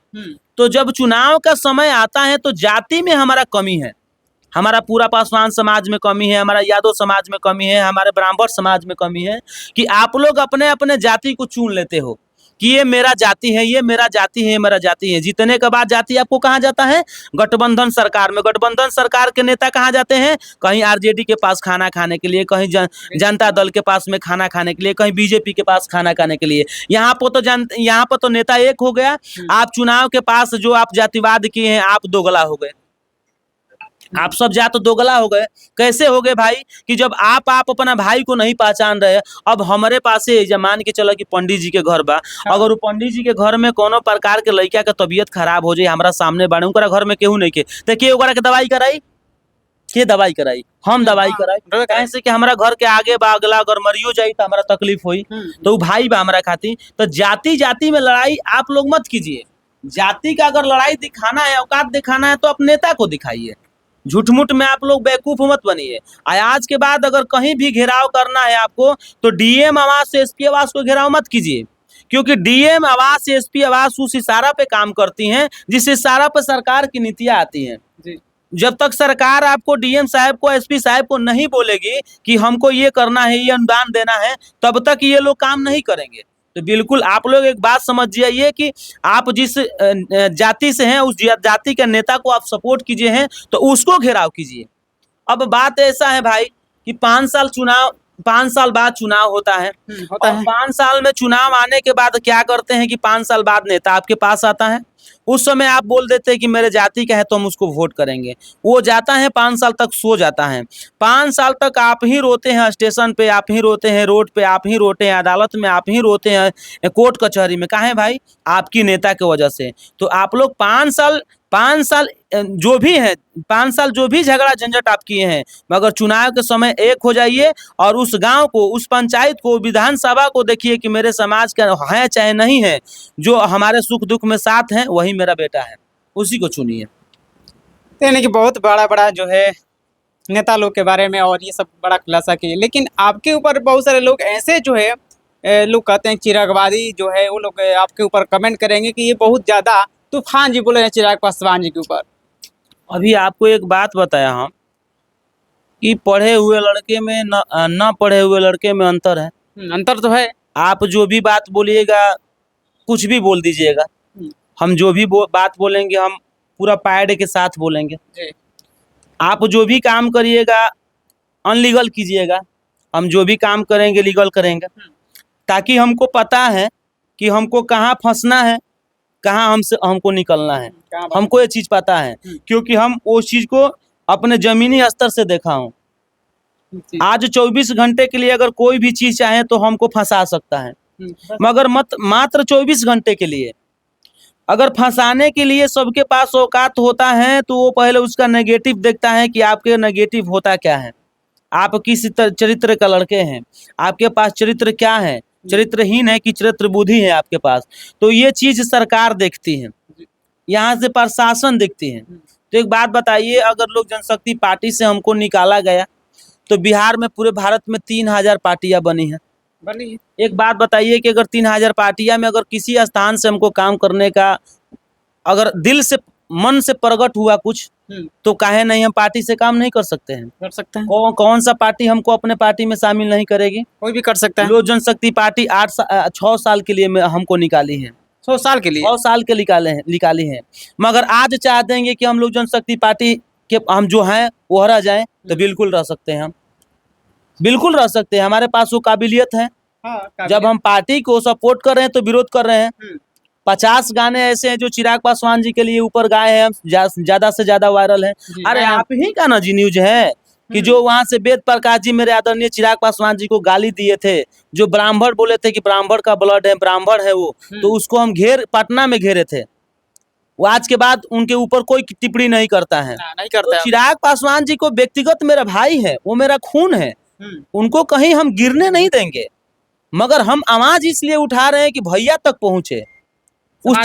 [SPEAKER 2] तो जब चुनाव का समय आता है तो जाति में हमारा कमी है, हमारा पूरा पासवान समाज में कमी है, हमारा यादव समाज में कमी है, हमारे ब्राह्मण समाज में कमी है कि आप लोग अपने अपने जाति को चुन लेते हो कि ये मेरा जाति है, ये मेरा जाति है, ये मेरा जाति है। जीतने के बाद जाति आपको कहाँ जाता है? गठबंधन सरकार में। गठबंधन सरकार के नेता कहाँ जाते हैं? कहीं RJD के पास खाना खाने के लिए, कहीं जनता दल के पास में खाना खाने के लिए, कहीं BJP के पास खाना खाने के लिए। यहाँ पर तो नेता एक हो गया। आप चुनाव के पास जो आप जातिवाद किए हैं, आप दोगला हो गए, आप सब जात तो दोगला हो गए। कैसे हो गए भाई? कि जब आप अपना भाई को नहीं पहचान रहे। अब हमारे पास मान के चलो कि पंडित जी के घर बा, अगर वो पंडित जी के घर में कोनो प्रकार के लड़का के तबीयत खराब हो जाए, हमारा सामने बाड़े, उनका घर में केहू नहीं के, तो के ओकरा के दवाई कराई? के दवाई कराई? हम दवाई कराई। कैसे कि हमारा घर के आगे बा, अगला अगर मरियो जाई तो हमारा तकलीफ हुई, तो भाई बा हमारा खातिर। तो जाति जाति में लड़ाई आप लोग मत कीजिए। जाति का अगर लड़ाई दिखाना है, औकात दिखाना है, तो आप नेता को दिखाइए। झूठ मूठ में आप लोग बेवकूफ मत बनिए। आज के बाद अगर कहीं भी घेराव करना है आपको, तो DM आवास से SP आवास को घेराव मत कीजिए, क्योंकि DM आवास से SP आवास उस इशारा पे काम करती हैं जिस इशारा पे सरकार की नीतियां आती हैं। जब तक सरकार आपको DM साहब को, SP साहब को नहीं बोलेगी कि हमको ये करना है, ये अनुदान देना है, तब तक ये लोग काम नहीं करेंगे। तो बिल्कुल आप लोग एक बात समझ जाइए कि आप जिस जाति से हैं, उस जाति के नेता को आप सपोर्ट कीजिए हैं, तो उसको घेराव कीजिए। अब बात ऐसा है भाई कि 5 साल बाद चुनाव होता है। 5 साल में चुनाव आने के बाद क्या करते हैं कि 5 साल बाद नेता आपके पास आता है। उस समय आप बोल देते हैं कि मेरे जाति का है तो हम उसको वोट करेंगे। वो जाता है 5 साल तक सो जाता है। 5 साल तक आप ही रोते हैं, स्टेशन पे आप ही रोते हैं, रोड पे आप ही रोते हैं, अदालत में आप ही रोते हैं, कोर्ट कचहरी में। काहे भाई? आपकी नेता की वजह से। तो आप लोग 5 साल जो भी है, 5 साल जो भी झगड़ा झंझट आप किए हैं, मगर चुनाव के समय एक हो जाइए और उस गांव को, उस पंचायत को, विधानसभा को देखिए कि मेरे समाज का है चाहे नहीं है, जो हमारे सुख दुख में साथ हैं, वही मेरा बेटा है, उसी को चुनिए।
[SPEAKER 1] यानी कि बहुत बड़ा जो है नेता लोग के बारे में और ये सब बड़ा खुलासा किए। लेकिन आपके ऊपर बहुत सारे लोग ऐसे जो है लोग कहते हैं चिरागवादी जो है, वो लोग आपके ऊपर कमेंट करेंगे कि ये बहुत ज़्यादा तूफान जी बोले हैं चिराग पासवान जी के ऊपर।
[SPEAKER 2] अभी आपको एक बात बताया हम कि पढ़े हुए लड़के में न पढ़े हुए लड़के में अंतर है।
[SPEAKER 1] अंतर तो है।
[SPEAKER 2] आप जो भी बात बोलिएगा, कुछ भी बोल दीजिएगा, हम जो भी बात बोलेंगे हम पूरा पैड के साथ बोलेंगे। आप जो भी काम करिएगा अनलीगल कीजिएगा, हम जो भी काम करेंगे लीगल करेंगे, ताकि हमको पता है कि हमको कहाँ फंसना है, कहाँ हमको निकलना है। हमको ये चीज़ पता है, क्योंकि हम उस चीज़ को अपने ज़मीनी स्तर से देखा हूँ। आज 24 घंटे के लिए अगर कोई भी चीज़ चाहे तो हमको फंसा सकता है, मगर मात्र 24 घंटे के लिए। अगर फंसाने के लिए सबके पास औकात होता है तो वो पहले उसका नेगेटिव देखता है कि आपके नेगेटिव होता क्या है, आप किस चरित्र का लड़के हैं, आपके पास चरित्र क्या है, चरित्रहीन है कि चरित्र बुद्धि है आपके पास। तो ये चीज़ सरकार देखती है, यहाँ से प्रशासन देखती है। तो एक बात बताइए, अगर लोक जनशक्ति पार्टी से हमको निकाला गया तो बिहार में पूरे भारत में 3000 पार्टियां बनी हैं। एक बात बताइए कि अगर 3000 पार्टियां में अगर किसी स्थान से हमको काम करने का अगर दिल से, मन से प्रकट हुआ कुछ, तो काहे नहीं हम पार्टी से काम नहीं कर सकते हैं?
[SPEAKER 1] कर सकते हैं।
[SPEAKER 2] कौन सा पार्टी हमको अपने पार्टी में शामिल नहीं करेगी?
[SPEAKER 1] कोई भी कर सकता है।
[SPEAKER 2] लोक जनशक्ति पार्टी 6 साल के लिए हमको निकाली है।
[SPEAKER 1] 100 साल के लिए?
[SPEAKER 2] 100 साल के निकाली है। मगर आज चाह देंगे कि हम लोक जनशक्ति पार्टी के हम जो हैं वो रह जाएं, तो बिल्कुल रह सकते हैं। हम बिल्कुल रह सकते हैं, हमारे पास वो काबिलियत है। जब हम पार्टी को सपोर्ट कर रहे हैं तो विरोध कर रहे हैं। 50 गाने ऐसे हैं जो चिराग पासवान जी के लिए ऊपर गाए हैं, ज्यादा से ज्यादा वायरल है। अरे आप ही का ना जी न्यूज है, कि जो वहां से वेद प्रकाश जी मेरे आदरणीय चिराग पासवान जी को गाली दिए थे, जो ब्राह्मण बोले थे कि ब्राह्मण का ब्लड है, ब्राह्मण है वो, तो उसको हम पटना में घेरे थे। वो आज के बाद उनके ऊपर कोई टिप्पणी नहीं करता है।
[SPEAKER 1] नहीं करता
[SPEAKER 2] तो
[SPEAKER 1] है।
[SPEAKER 2] चिराग पासवान जी को व्यक्तिगत मेरा भाई है, वो मेरा खून है, उनको कहीं हम गिरने नहीं देंगे, मगर हम आवाज इसलिए उठा रहे हैं कि भैया तक पहुंचे, वो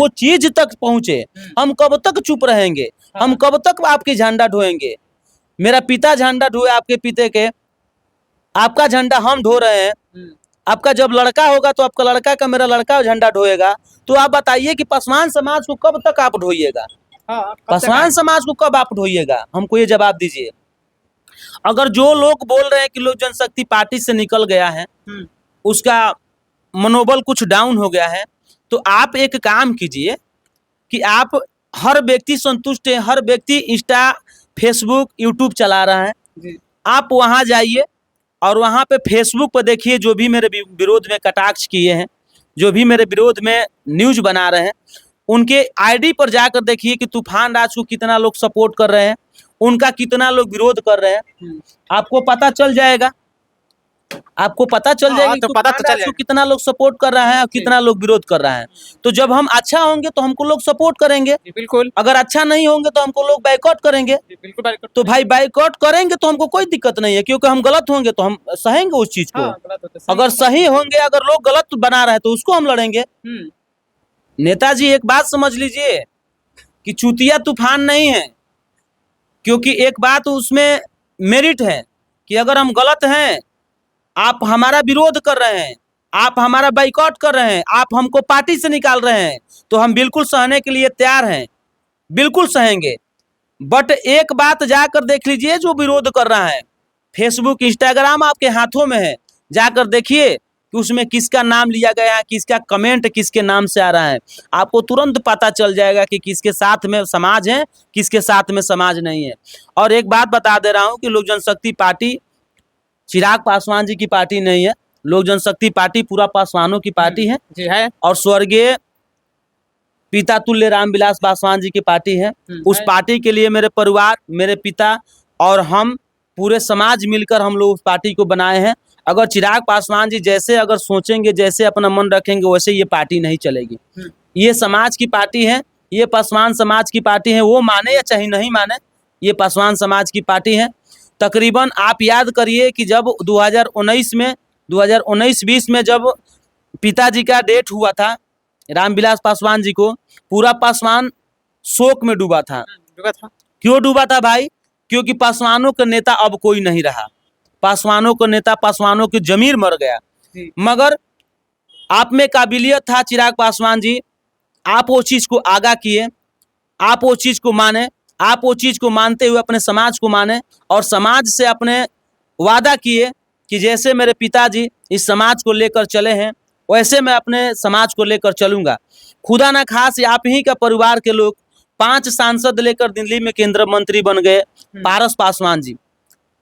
[SPEAKER 2] चीज तक पहुंचे। हम कब तक चुप रहेंगे? हम कब तक आपकी झंडा ढोएंगे? मेरा पिता झंडा ढोए आपके पिता के, आपका झंडा हम ढो रहे हैं। आपका जब लड़का होगा तो आपका लड़का का मेरा लड़का झंडा ढोएगा। तो आप बताइए कि पासवान समाज को कब तक आप ढोइएगा? पासवान समाज को कब आप ढोइएगा? हमको ये जवाब दीजिए। अगर जो लोग बोल रहे हैं कि लोक जनशक्ति पार्टी से निकल गया है, उसका मनोबल कुछ डाउन हो गया है, तो आप एक काम कीजिए कि आप, हर व्यक्ति संतुष्ट है, हर व्यक्ति इंस्टा, फेसबुक, यूट्यूब चला रहा है, आप वहां जाइए और वहां पे फेसबुक पर देखिए जो भी मेरे विरोध में कटाक्ष किए हैं, जो भी मेरे विरोध में न्यूज बना रहे हैं, उनके आईडी पर जाकर देखिए कि तूफान राज को कितना लोग सपोर्ट कर रहे हैं, उनका कितना लोग विरोध कर रहे हैं। आपको पता चल जाएगा, आपको पता चल जाएगा
[SPEAKER 1] तो पता तो चल
[SPEAKER 2] कितना लोग सपोर्ट कर रहा है और कितना लोग विरोध कर रहा है। तो जब हम अच्छा होंगे तो हमको लोग सपोर्ट करेंगे,
[SPEAKER 1] बिल्कुल।
[SPEAKER 2] अगर अच्छा नहीं होंगे तो हमको लोग बाइकआउट करेंगे।
[SPEAKER 1] बिल्कुल।
[SPEAKER 2] तो भाई बाइकआउट करेंगे तो हमको कोई दिक्कत नहीं है, क्योंकि हम गलत होंगे तो हम सहेंगे उस चीज को। अगर सही होंगे, अगर लोग गलत बना रहे हैं तो उसको हम लड़ेंगे। नेताजी एक बात समझ लीजिए कि चूतिया तूफान नहीं है, क्योंकि एक बात उसमें मेरिट है कि अगर हम गलत हैं, आप हमारा विरोध कर रहे हैं, आप हमारा बाइकआउट कर रहे हैं, आप हमको पार्टी से निकाल रहे हैं, तो हम बिल्कुल सहने के लिए तैयार हैं, बिल्कुल सहेंगे। बट एक बात जाकर देख लीजिए, जो विरोध कर रहा है, फेसबुक, इंस्टाग्राम आपके हाथों में है, जाकर देखिए कि उसमें किसका नाम लिया गया है, किसका कमेंट किसके नाम से आ रहा है। आपको तुरंत पता चल जाएगा कि किसके साथ में समाज है, किसके साथ में समाज नहीं है। और एक बात बता दे रहा हूं कि लोक जनशक्ति पार्टी चिराग पासवान जी की पार्टी नहीं है, लोक जनशक्ति पार्टी पूरा पासवानों की पार्टी है
[SPEAKER 1] जी है।
[SPEAKER 2] और स्वर्गीय पिता तुल्य रामविलास पासवान जी की पार्टी है। उस पार्टी के लिए मेरे परिवार, मेरे पिता और हम पूरे समाज मिलकर हम लोग उस पार्टी को बनाए हैं। अगर चिराग पासवान जी जैसे अगर सोचेंगे, जैसे अपना मन रखेंगे, वैसे ये पार्टी नहीं चलेगी। ये समाज की पार्टी है, ये पासवान समाज की पार्टी है, वो माने या चाहे नहीं माने, ये पासवान समाज की पार्टी है। तकरीबन आप याद करिए कि जब 2019-20 में जब पिताजी का डेथ हुआ था, रामविलास पासवान जी को, पूरा पासवान शोक में डूबा था। क्यों डूबा था भाई? क्योंकि पासवानों का नेता अब कोई नहीं रहा, पासवानों का नेता, पासवानों की जमीर मर गया। मगर आप में काबिलियत था चिराग पासवान जी, आप वो चीज को आगा किए, आप वो चीज को माने, आप वो चीज को मानते हुए अपने समाज को माने और समाज से अपने वादा किए कि जैसे मेरे पिताजी इस समाज को लेकर चले हैं, वैसे मैं अपने समाज को लेकर चलूंगा। खुदा ना खास आप ही का परिवार के लोग 5 सांसद लेकर दिल्ली में केंद्रीय मंत्री बन गए, पारस पासवान जी,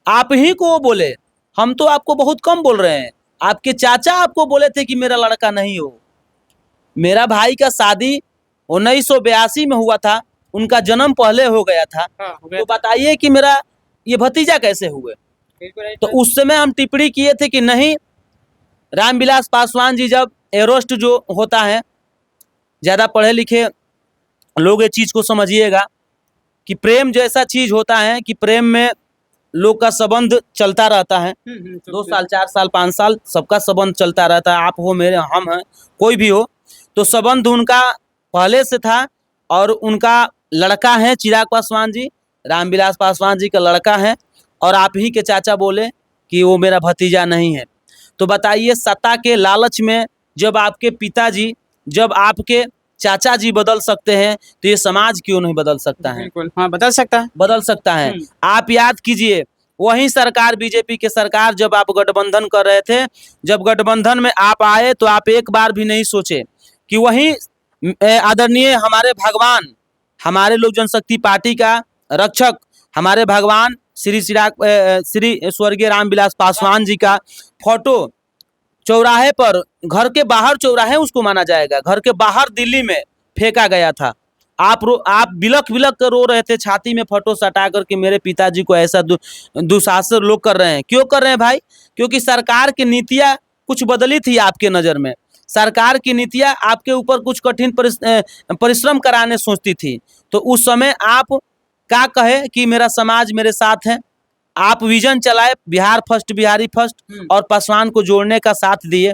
[SPEAKER 2] आप ही को वो बोले। हम तो आपको बहुत कम बोल रहे हैं, आपके चाचा आपको बोले थे कि मेरा लड़का नहीं हो। मेरा भाई का शादी 1982 में हुआ था, उनका जन्म पहले हो गया था। तो बताइए कि मेरा ये भतीजा कैसे हुए? तो उस समय हम टिप्पणी किए थे कि नहीं, रामविलास पासवान जी, जब एरोस्ट जो होता है, ज़्यादा पढ़े लिखे लोग ये चीज़ को समझिएगा कि प्रेम जैसा चीज़ होता है कि प्रेम में लोग का संबंध चलता रहता है, 2 साल, 4 साल, 5 साल, सबका संबंध चलता रहता है। आप हो, मेरे, हम हैं, कोई भी हो, तो संबंध उनका पहले से था। और उनका लड़का है चिराग पासवान जी, रामविलास पासवान जी का लड़का है, और आप ही के चाचा बोले कि वो मेरा भतीजा नहीं है। तो बताइए, सत्ता के लालच में जब आपके पिताजी, जब आपके चाचा जी बदल सकते हैं, तो ये समाज क्यों नहीं बदल सकता है?
[SPEAKER 1] बिल्कुल, हाँ, बदल सकता है,
[SPEAKER 2] बदल सकता है। आप याद कीजिए, वही सरकार, बीजेपी के सरकार, जब आप गठबंधन कर रहे थे, जब गठबंधन में आप आए, तो आप एक बार भी नहीं सोचे कि वही आदरणीय हमारे भगवान, हमारे लोक जनशक्ति पार्टी का रक्षक, हमारे भगवान श्री स्वर्गीय रामविलास पासवान जी का फोटो चौराहे पर, घर के बाहर चौराहे उसको माना जाएगा, घर के बाहर दिल्ली में फेंका गया था। आप बिलख बिलख कर रो रहे थे, छाती में फटो सटा कर कि मेरे पिताजी को ऐसा दुशासन लोग कर रहे हैं। क्यों कर रहे हैं भाई? क्योंकि सरकार की नीतियाँ कुछ बदली थी आपके नज़र में। सरकार की नीतियाँ आपके ऊपर कुछ कठिन परिश्रम कराने सोचती थी। तो उस समय आप क्या कहे कि मेरा समाज मेरे साथ है। आप विजन चलाए बिहार फर्स्ट, बिहारी फर्स्ट, और पासवान को जोड़ने का साथ दिए।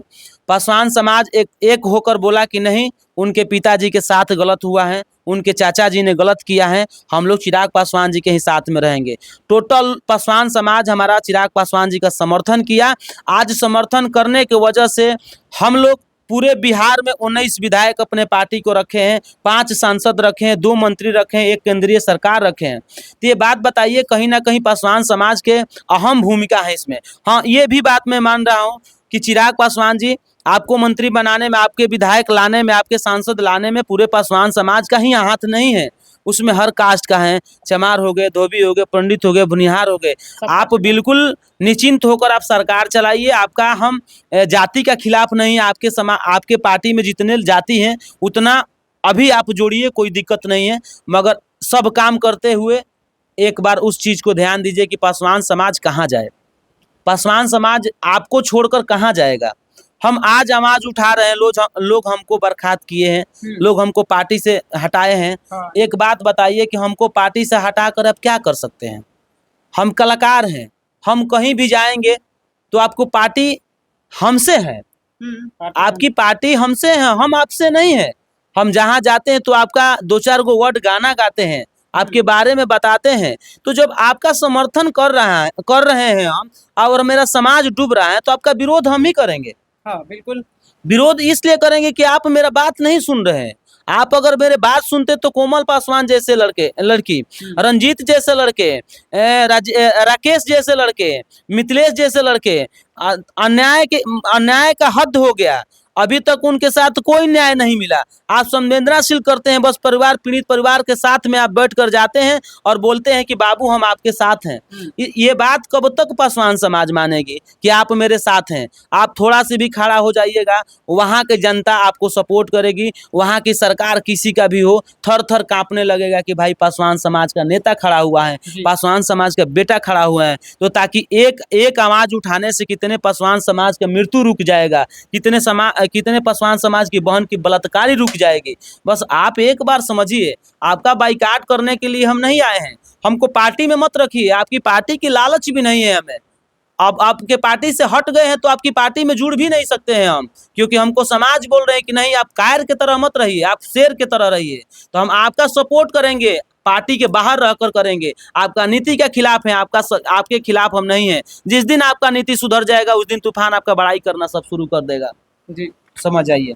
[SPEAKER 2] पासवान समाज एक होकर बोला कि नहीं, उनके पिताजी के साथ गलत हुआ है, उनके चाचा जी ने गलत किया है, हम लोग चिराग पासवान जी के ही साथ में रहेंगे। टोटल पासवान समाज हमारा चिराग पासवान जी का समर्थन किया। आज समर्थन करने की वजह से हम लोग पूरे बिहार में 19 विधायक अपने पार्टी को रखे हैं, 5 सांसद रखे हैं, 2 मंत्री रखे हैं, 1 केंद्रीय सरकार रखे हैं। तो ये बात बताइए, कहीं ना कहीं पासवान समाज के अहम भूमिका है इसमें। हाँ, ये भी बात मैं मान रहा हूँ कि चिराग पासवान जी, आपको मंत्री बनाने में, आपके विधायक लाने में, आपके सांसद लाने में पूरे पासवान समाज का ही हाथ नहीं है, उसमें हर कास्ट का है। चमार हो गए, धोबी हो गए, पंडित हो गए, भुनिहार हो गए। आप बिल्कुल निश्चिंत होकर आप सरकार चलाइए। आपका हम जाति का खिलाफ नहीं है। आपके पार्टी में जितने जाति हैं उतना अभी आप जोड़िए, कोई दिक्कत नहीं है। मगर सब काम करते हुए एक बार उस चीज़ को ध्यान दीजिए कि पासवान समाज कहाँ जाए। पासवान समाज आपको छोड़कर कहाँ जाएगा। हम आज आवाज उठा रहे हैं, लोग हमको बर्खास्त किए हैं, लोग हमको पार्टी से हटाए हैं।
[SPEAKER 1] हाँ।
[SPEAKER 2] एक बात बताइए कि हमको पार्टी से हटाकर अब क्या कर सकते हैं? हम कलाकार हैं, हम कहीं भी जाएंगे तो आपको पार्टी हमसे है, आपकी पार्टी हमसे है, हम आपसे नहीं है। हम जहाँ जाते हैं तो आपका 2-4 गो वर्ड गाना गाते हैं, आपके बारे में बताते हैं। तो जब आपका समर्थन कर रहे हैं हम, और मेरा समाज डूब रहा है, तो आपका विरोध हम ही करेंगे।
[SPEAKER 1] हाँ, बिल्कुल।
[SPEAKER 2] विरोध इसलिए करेंगे कि आप मेरा बात नहीं सुन रहे हैं। आप अगर मेरे बात सुनते तो कोमल पासवान जैसे लड़की, रंजीत जैसे लड़के, राकेश जैसे लड़के, मिथिलेश जैसे लड़के, अन्याय का हद हो गया। अभी तक उनके साथ कोई न्याय नहीं मिला। आप संवेदनाशील करते हैं, बस परिवार, पीड़ित परिवार के साथ में आप बैठ कर जाते हैं और बोलते हैं कि बाबू हम आपके साथ हैं। ये बात कब तक पासवान समाज मानेगी कि आप मेरे साथ हैं? आप थोड़ा सी भी खड़ा हो जाइएगा, वहाँ की जनता आपको सपोर्ट करेगी। वहाँ की सरकार किसी का भी हो, थर थर कांपने लगेगा कि भाई पासवान समाज का नेता खड़ा हुआ है, पासवान समाज का बेटा खड़ा हुआ है। तो ताकि एक आवाज उठाने से कितने पासवान समाज का मृत्यु रुक जाएगा, कितने पासवान समाज की बहन की बलात्कारी रुक जाएगी। बस आप एक बार समझिए, आपका बाइकाट करने के लिए हम नहीं आए हैं। हमको पार्टी में मत रखिए, आपकी पार्टी की लालच भी नहीं है हमें। अब आपके पार्टी से हट गए हैं तो आपकी पार्टी में जुड़ भी नहीं सकते हैं हम, क्योंकि हमको समाज बोल रहे हैं कि नहीं, आप कायर की तरह मत रहिए, आप शेर की तरह रहिए। तो हम आपका सपोर्ट करेंगे, पार्टी के बाहर रहकर करेंगे। आपका नीति के खिलाफ है, आपके खिलाफ हम नहीं है। जिस दिन आपका नीति सुधर जाएगा उस दिन तूफान आपका बड़ाई करना सब शुरू कर देगा।
[SPEAKER 1] जी,
[SPEAKER 2] समझ आइए।